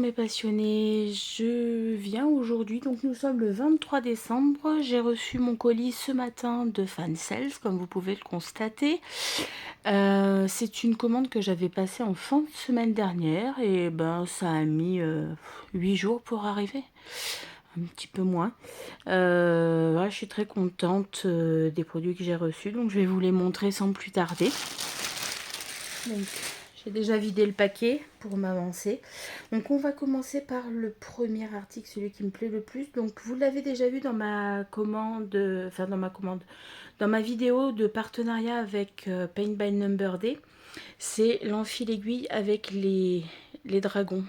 mes passionnés, je viens aujourd'hui, donc nous sommes le 23 décembre, j'ai reçu mon colis ce matin de Fansales, comme vous pouvez le constater. C'est une commande que j'avais passée en fin de semaine dernière et ben ça a mis 8 jours pour arriver, un petit peu moins. Voilà, je suis très contente des produits que j'ai reçus, donc je vais vous les montrer sans plus tarder. Donc, j'ai déjà vidé le paquet pour m'avancer. Donc on va commencer par le premier article, celui qui me plaît le plus. Donc vous l'avez déjà vu dans ma commande, dans ma vidéo de partenariat avec Paint by Number Day. C'est l'enfil aiguille avec les dragons.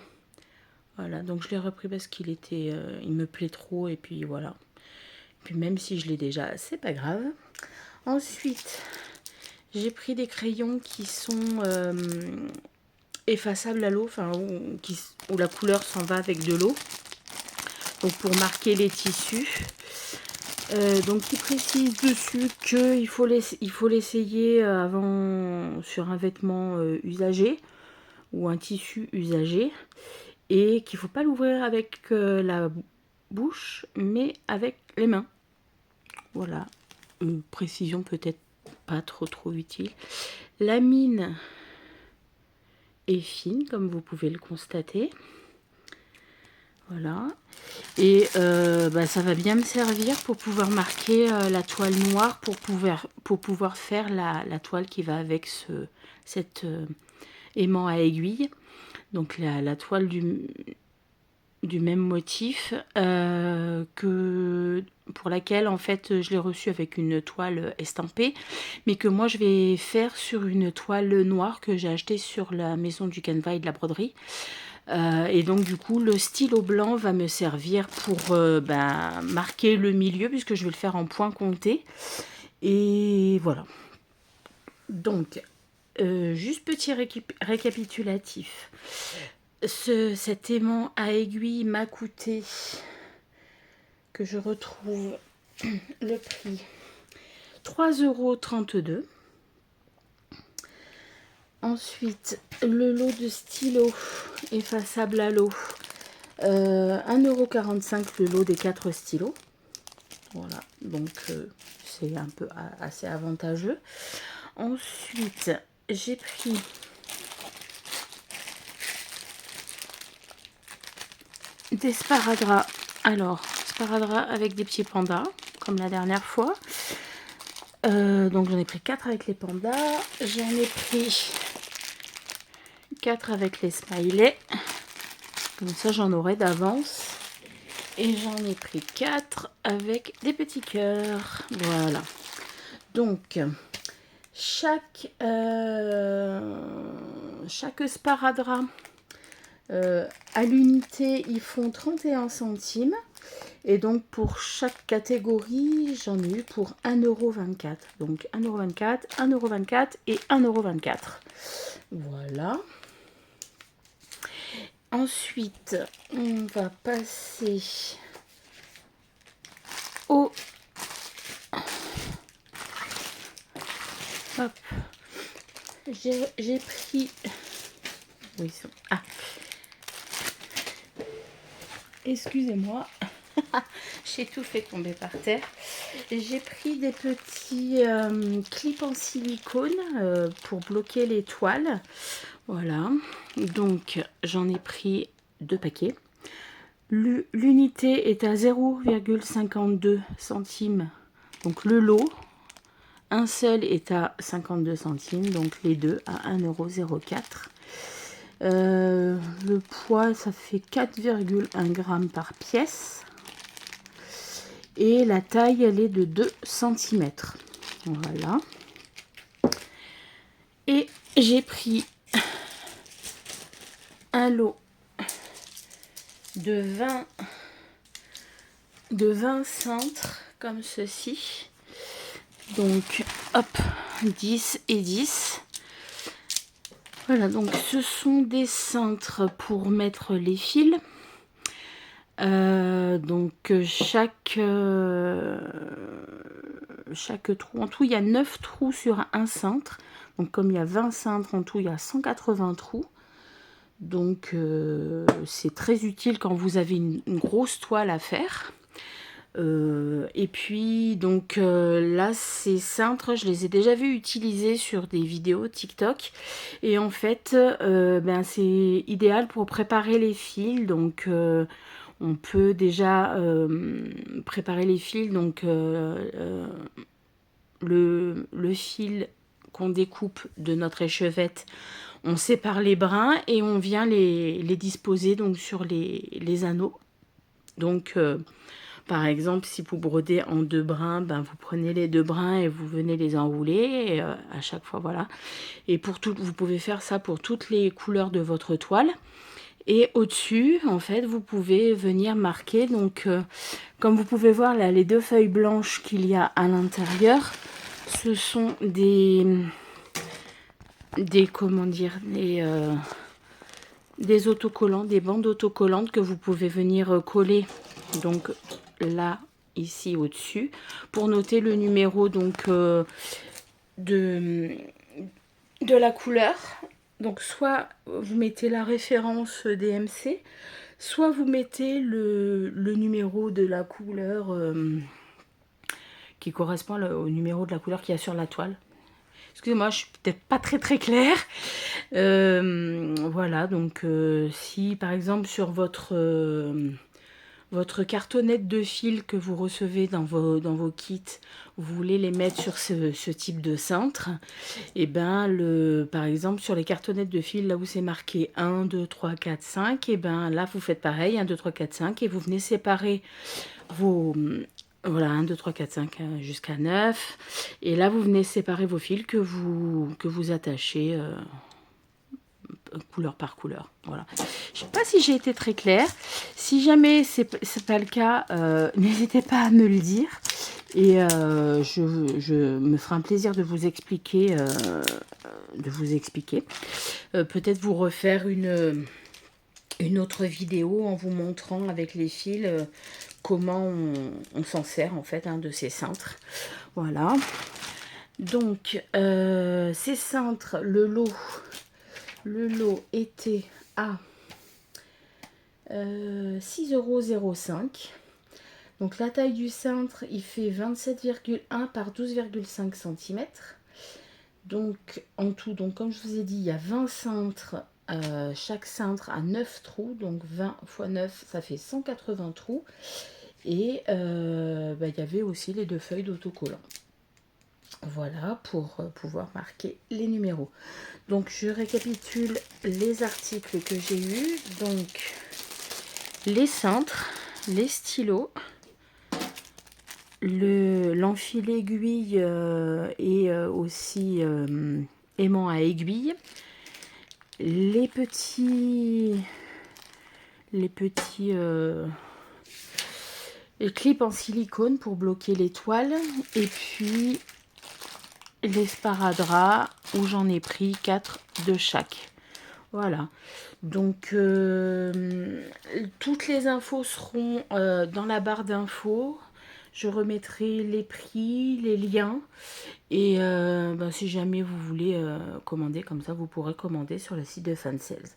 Voilà, donc je l'ai repris parce qu'il était, il me plaît trop et puis voilà. Puis même si je l'ai déjà, c'est pas grave. Ensuite, j'ai pris des crayons qui sont effaçables à l'eau, enfin où la couleur s'en va avec de l'eau. Donc pour marquer les tissus. Donc il précise dessus qu'il faut l'essayer avant sur un vêtement usagé ou un tissu usagé et qu'il ne faut pas l'ouvrir avec la bouche mais avec les mains. Voilà, une précision peut-être pas trop utile. La mine est fine comme vous pouvez le constater. Voilà, et ça va bien me servir pour pouvoir marquer la toile noire, pour pouvoir faire la toile qui va avec cet aimant à aiguille. Donc la toile du même motif pour laquelle en fait je l'ai reçu avec une toile estampée, mais que moi je vais faire sur une toile noire que j'ai achetée sur la maison du canevas et de la broderie. Et donc du coup le stylo blanc va me servir pour marquer le milieu puisque je vais le faire en point compté. Et voilà. Donc juste petit récapitulatif. Cet aimant à aiguille m'a coûté, que je retrouve le prix, 3,32 €. Ensuite, le lot de stylos effaçables à l'eau, 1,45 € le lot des 4 stylos. Voilà, donc c'est un peu assez avantageux. Ensuite, j'ai pris des sparadraps. Alors, sparadrap avec des petits pandas, comme la dernière fois. Donc j'en ai pris 4 avec les pandas. J'en ai pris 4 avec les smileys. Comme ça, j'en aurai d'avance. Et j'en ai pris 4 avec des petits cœurs. Voilà. Donc, chaque sparadrap à l'unité, ils font 31 centimes. Et donc, pour chaque catégorie, j'en ai eu pour 1,24 €. Donc, 1,24 €, 1,24 € et 1,24 €. Voilà. Ensuite, on va passer au... Hop. J'ai pris... Oui, ah. Excusez-moi. J'ai tout fait tomber par terre. J'ai pris des petits clips en silicone pour bloquer les toiles. Voilà. Donc, j'en ai pris 2 paquets. L'unité est à 0,52 centimes. Donc, le lot. Un seul est à 52 centimes. Donc, les deux à 1,04 €. Le poids, ça fait 4,1 g par pièce. Et la taille, elle est de 2 cm. Voilà. Et j'ai pris un lot de 20 cintres comme ceci. Donc, hop, 10 et 10. Voilà, donc ce sont des cintres pour mettre les fils. Donc chaque trou, en tout il y a 9 trous sur un cintre. Donc comme il y a 20 cintres en tout, il y a 180 trous. Donc c'est très utile quand vous avez une grosse toile à faire. Et puis donc là, ces cintres, je les ai déjà vus utiliser sur des vidéos TikTok. Et en fait, ben, c'est idéal pour préparer les fils. Donc on peut déjà préparer les fils. Donc le fil qu'on découpe de notre échevette, on sépare les brins et on vient les disposer donc sur les anneaux. Donc par exemple, si vous brodez en 2 brins, ben vous prenez les 2 brins et vous venez les enrouler et, à chaque fois, voilà. Et pour tout, vous pouvez faire ça pour toutes les couleurs de votre toile. Et au-dessus, en fait, vous pouvez venir marquer. Donc, comme vous pouvez voir là, les 2 feuilles blanches qu'il y a à l'intérieur, ce sont des comment dire, des autocollants, des bandes autocollantes que vous pouvez venir coller. Donc là, ici au-dessus, pour noter le numéro donc de la couleur. Donc soit vous mettez la référence DMC, soit vous mettez le numéro de la couleur qui correspond au numéro de la couleur qu'il y a sur la toile. Excusez-moi, je suis peut-être pas très claire. Voilà, donc si par exemple sur votre cartonnette de fil que vous recevez dans vos kits, vous voulez les mettre sur ce type de cintre, et ben par exemple sur les cartonnettes de fil là où c'est marqué 1, 2, 3, 4, 5, et ben là vous faites pareil, 1, 2, 3, 4, 5, et vous venez séparer vos... Voilà, 1, 2, 3, 4, 5 jusqu'à 9. Et là, vous venez séparer vos fils que vous attachez couleur par couleur. Voilà. Je sais pas si j'ai été très claire. Si jamais c'est pas le cas, n'hésitez pas à me le dire. Et je me ferai un plaisir de vous expliquer. Peut-être vous refaire une autre vidéo en vous montrant avec les fils comment on s'en sert en fait de ces cintres. Voilà. Donc ces cintres, le lot était à 6,05 €. Donc la taille du cintre, il fait 27,1 par 12,5 cm. Donc en tout, donc comme je vous ai dit, il y a 20 cintres. Chaque cintre a 9 trous, donc 20 x 9, ça fait 180 trous. Et il y avait aussi les 2 feuilles d'autocollant. Voilà, pour pouvoir marquer les numéros. Donc je récapitule les articles que j'ai eus. Donc les cintres, les stylos, l'enfil aiguille et aussi aimant à aiguille, les petits clips en silicone pour bloquer les toiles, et puis les sparadraps où j'en ai pris 4 de chaque. Voilà, donc toutes les infos seront dans la barre d'infos. Je remettrai les prix, les liens, et si jamais vous voulez commander, comme ça vous pourrez commander sur le site de Fansales.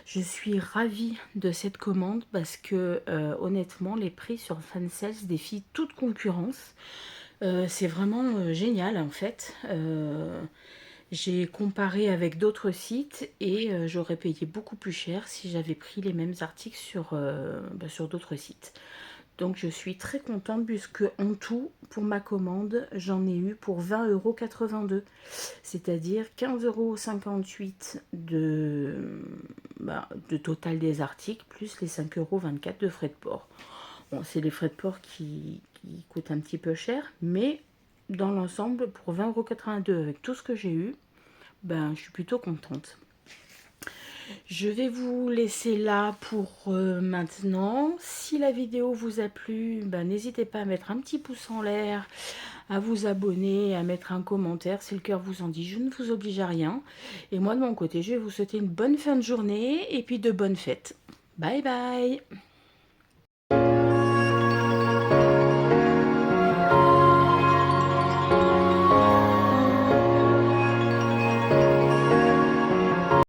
Je suis ravie de cette commande parce que honnêtement les prix sur Fansales défient toute concurrence. C'est vraiment génial en fait. J'ai comparé avec d'autres sites et j'aurais payé beaucoup plus cher si j'avais pris les mêmes articles sur d'autres sites. Donc je suis très contente puisque en tout, pour ma commande, j'en ai eu pour 20,82 €. C'est-à-dire 15,58 € de total des articles, plus les 5,24 € de frais de port. Bon, c'est les frais de port qui coûtent un petit peu cher, mais dans l'ensemble, pour 20,82 € avec tout ce que j'ai eu, je suis plutôt contente. Je vais vous laisser là pour maintenant. Si la vidéo vous a plu, n'hésitez pas à mettre un petit pouce en l'air, à vous abonner, à mettre un commentaire si le cœur vous en dit. Je ne vous oblige à rien. Et moi de mon côté, je vais vous souhaiter une bonne fin de journée et puis de bonnes fêtes. Bye bye!